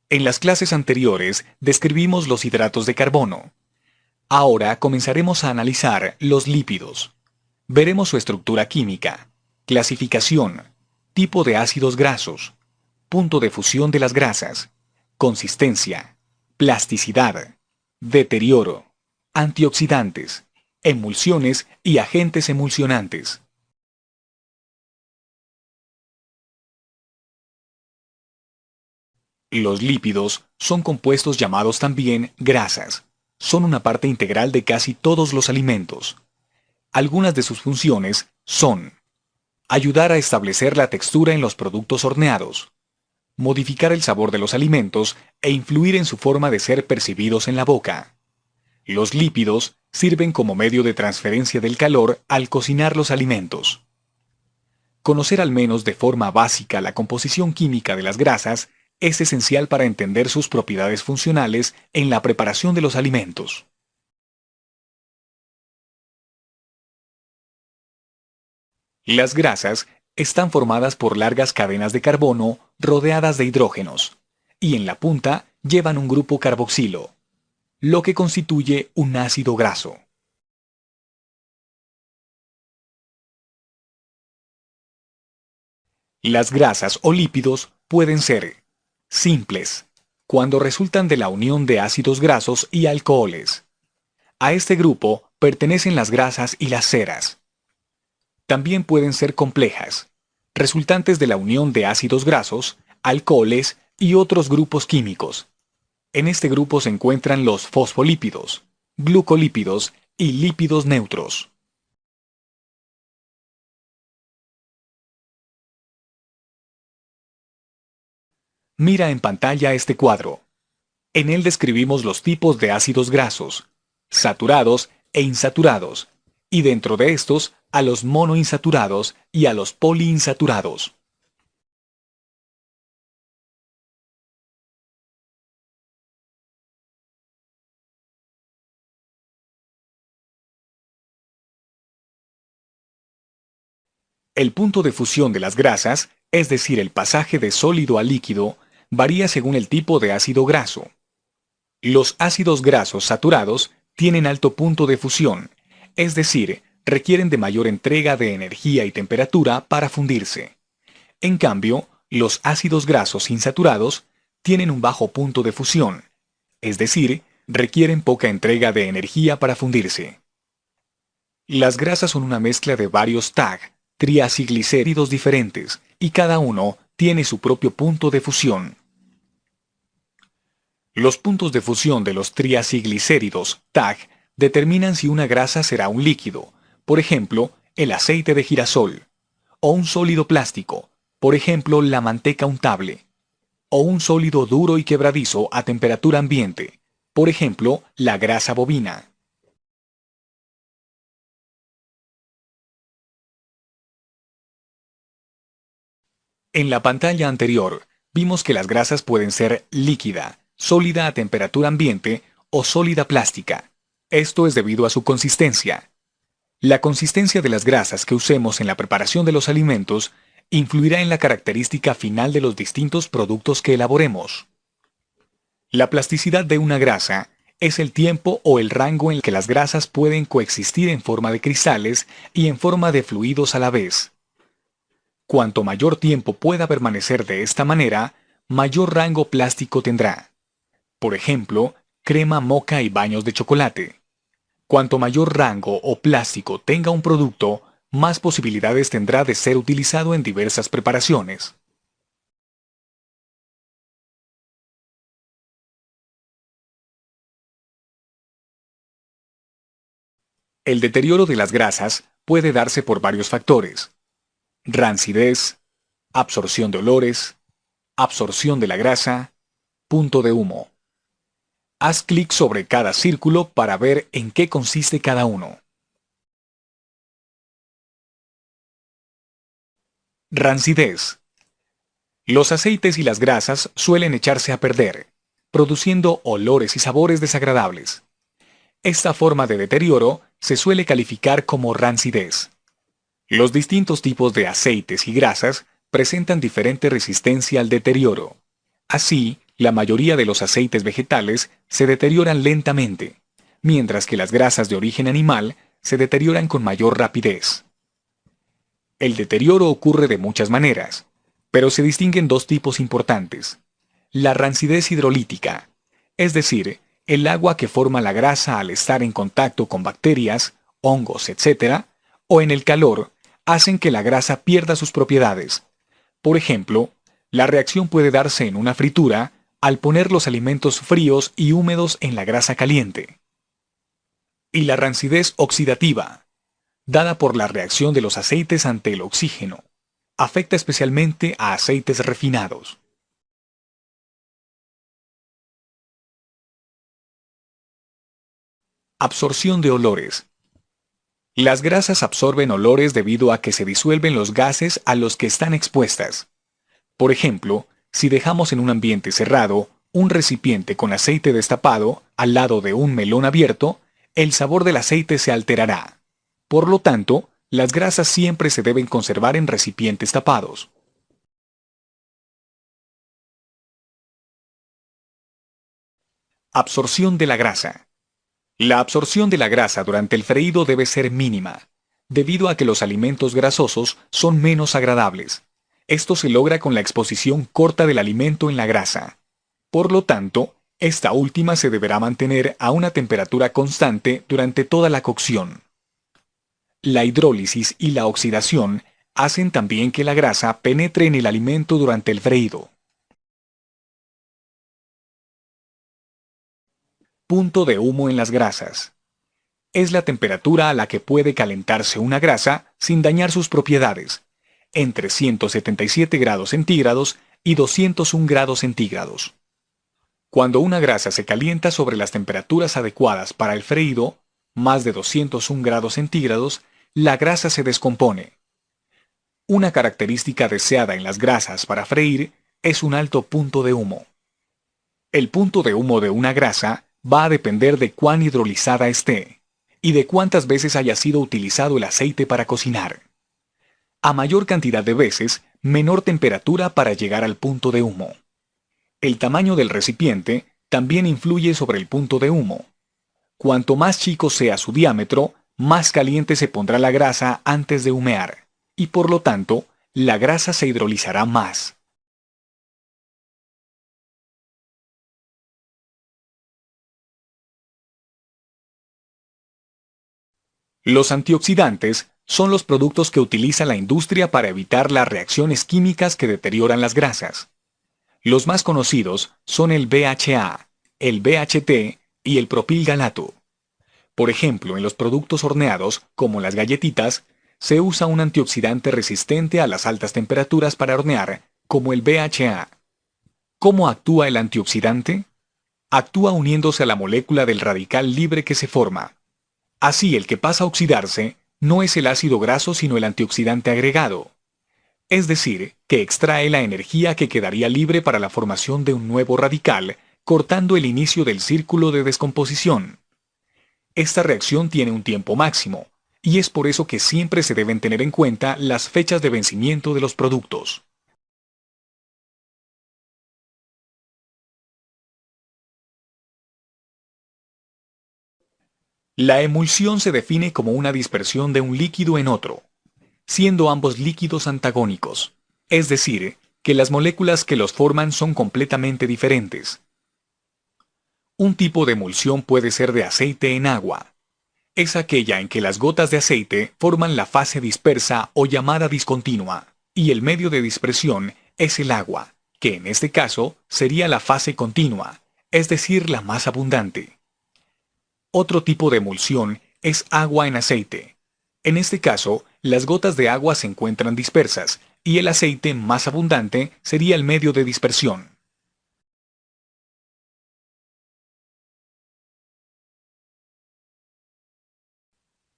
En las clases anteriores describimos los hidratos de carbono. Ahora comenzaremos a analizar los lípidos. Veremos su estructura química, clasificación, tipo de ácidos grasos, punto de fusión de las grasas, consistencia, plasticidad, deterioro, antioxidantes, emulsiones y agentes emulsionantes. Los lípidos son compuestos llamados también grasas. Son una parte integral de casi todos los alimentos. Algunas de sus funciones son ayudar a establecer la textura en los productos horneados, modificar el sabor de los alimentos e influir en su forma de ser percibidos en la boca. Los lípidos sirven como medio de transferencia del calor al cocinar los alimentos. Conocer al menos de forma básica la composición química de las grasas es esencial para entender sus propiedades funcionales en la preparación de los alimentos. Las grasas están formadas por largas cadenas de carbono rodeadas de hidrógenos, y en la punta llevan un grupo carboxilo, lo que constituye un ácido graso. Las grasas o lípidos pueden ser simples, cuando resultan de la unión de ácidos grasos y alcoholes. A este grupo pertenecen las grasas y las ceras. También pueden ser complejas, resultantes de la unión de ácidos grasos, alcoholes y otros grupos químicos. En este grupo se encuentran los fosfolípidos, glucolípidos y lípidos neutros. Mira en pantalla este cuadro. En él describimos los tipos de ácidos grasos, saturados e insaturados, y dentro de estos a los monoinsaturados y a los poliinsaturados. El punto de fusión de las grasas, es decir, el pasaje de sólido a líquido, varía según el tipo de ácido graso. Los ácidos grasos saturados tienen alto punto de fusión, es decir, requieren de mayor entrega de energía y temperatura para fundirse. En cambio, los ácidos grasos insaturados tienen un bajo punto de fusión, es decir, requieren poca entrega de energía para fundirse. Las grasas son una mezcla de varios TAG, triacilglicéridos diferentes, y cada uno tiene su propio punto de fusión. Los puntos de fusión de los triacilglicéridos TAG determinan si una grasa será un líquido, por ejemplo, el aceite de girasol, o un sólido plástico, por ejemplo, la manteca untable, o un sólido duro y quebradizo a temperatura ambiente, por ejemplo, la grasa bovina. En la pantalla anterior, vimos que las grasas pueden ser líquida, sólida a temperatura ambiente o sólida plástica. Esto es debido a su consistencia. La consistencia de las grasas que usemos en la preparación de los alimentos influirá en la característica final de los distintos productos que elaboremos. La plasticidad de una grasa es el tiempo o el rango en el que las grasas pueden coexistir en forma de cristales y en forma de fluidos a la vez. Cuanto mayor tiempo pueda permanecer de esta manera, mayor rango plástico tendrá. Por ejemplo, crema moka y baños de chocolate. Cuanto mayor rango o plástico tenga un producto, más posibilidades tendrá de ser utilizado en diversas preparaciones. El deterioro de las grasas puede darse por varios factores: rancidez, absorción de olores, absorción de la grasa, punto de humo. Haz clic sobre cada círculo para ver en qué consiste cada uno. Rancidez. Los aceites y las grasas suelen echarse a perder, produciendo olores y sabores desagradables. Esta forma de deterioro se suele calificar como rancidez. Los distintos tipos de aceites y grasas presentan diferente resistencia al deterioro. Así, La mayoría de los aceites vegetales se deterioran lentamente, mientras que las grasas de origen animal se deterioran con mayor rapidez. El deterioro ocurre de muchas maneras, pero se distinguen dos tipos importantes. La rancidez hidrolítica, es decir, el agua que forma la grasa al estar en contacto con bacterias, hongos, etc., o en el calor, hacen que la grasa pierda sus propiedades. Por ejemplo, la reacción puede darse en una fritura al poner los alimentos fríos y húmedos en la grasa caliente. Y la rancidez oxidativa, dada por la reacción de los aceites ante el oxígeno, afecta especialmente a aceites refinados. Absorción de olores. Las grasas absorben olores debido a que se disuelven los gases a los que están expuestas. Por ejemplo, si dejamos en un ambiente cerrado un recipiente con aceite destapado al lado de un melón abierto, el sabor del aceite se alterará. Por lo tanto, las grasas siempre se deben conservar en recipientes tapados. Absorción de la grasa. La absorción de la grasa durante el freído debe ser mínima, debido a que los alimentos grasosos son menos agradables. Esto se logra con la exposición corta del alimento en la grasa. Por lo tanto, esta última se deberá mantener a una temperatura constante durante toda la cocción. La hidrólisis y la oxidación hacen también que la grasa penetre en el alimento durante el freído. Punto de humo en las grasas. Es la temperatura a la que puede calentarse una grasa sin dañar sus propiedades, entre 177 grados centígrados y 201 grados centígrados. Cuando una grasa se calienta sobre las temperaturas adecuadas para el freído, más de 201 grados centígrados, la grasa se descompone. Una característica deseada en las grasas para freír es un alto punto de humo. El punto de humo de una grasa va a depender de cuán hidrolizada esté y de cuántas veces haya sido utilizado el aceite para cocinar. A mayor cantidad de veces, menor temperatura para llegar al punto de humo. El tamaño del recipiente también influye sobre el punto de humo. Cuanto más chico sea su diámetro, más caliente se pondrá la grasa antes de humear, y por lo tanto, la grasa se hidrolizará más. Los antioxidantes son los productos que utiliza la industria para evitar las reacciones químicas que deterioran las grasas. Los más conocidos son el BHA, el BHT y el propilgalato. Por ejemplo, en los productos horneados, como las galletitas, se usa un antioxidante resistente a las altas temperaturas para hornear, como el BHA. ¿Cómo actúa el antioxidante? Actúa uniéndose a la molécula del radical libre que se forma. Así, el que pasa a oxidarse no es el ácido graso sino el antioxidante agregado. Es decir, que extrae la energía que quedaría libre para la formación de un nuevo radical, cortando el inicio del círculo de descomposición. Esta reacción tiene un tiempo máximo, y es por eso que siempre se deben tener en cuenta las fechas de vencimiento de los productos. La emulsión se define como una dispersión de un líquido en otro, siendo ambos líquidos antagónicos, es decir, que las moléculas que los forman son completamente diferentes. Un tipo de emulsión puede ser de aceite en agua. Es aquella en que las gotas de aceite forman la fase dispersa o llamada discontinua, y el medio de dispersión es el agua, que en este caso sería la fase continua, es decir, la más abundante. Otro tipo de emulsión es agua en aceite. En este caso, las gotas de agua se encuentran dispersas, y el aceite más abundante sería el medio de dispersión.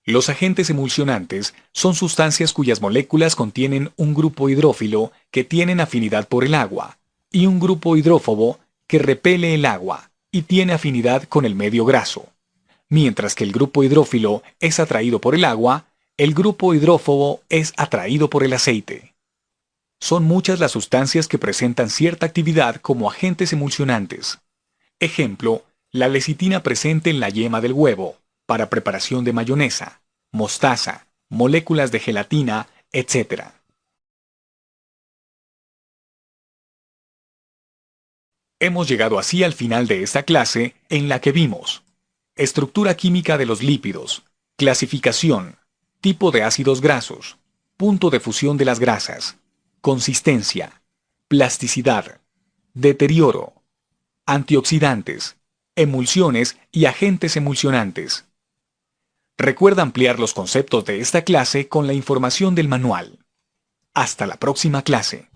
Los agentes emulsionantes son sustancias cuyas moléculas contienen un grupo hidrófilo que tienen afinidad por el agua, y un grupo hidrófobo que repele el agua y tiene afinidad con el medio graso. Mientras que el grupo hidrófilo es atraído por el agua, el grupo hidrófobo es atraído por el aceite. Son muchas las sustancias que presentan cierta actividad como agentes emulsionantes. Ejemplo, la lecitina presente en la yema del huevo, para preparación de mayonesa, mostaza, moléculas de gelatina, etc. Hemos llegado así al final de esta clase en la que vimos estructura química de los lípidos, clasificación, tipo de ácidos grasos, punto de fusión de las grasas, consistencia, plasticidad, deterioro, antioxidantes, emulsiones y agentes emulsionantes. Recuerda ampliar los conceptos de esta clase con la información del manual. Hasta la próxima clase.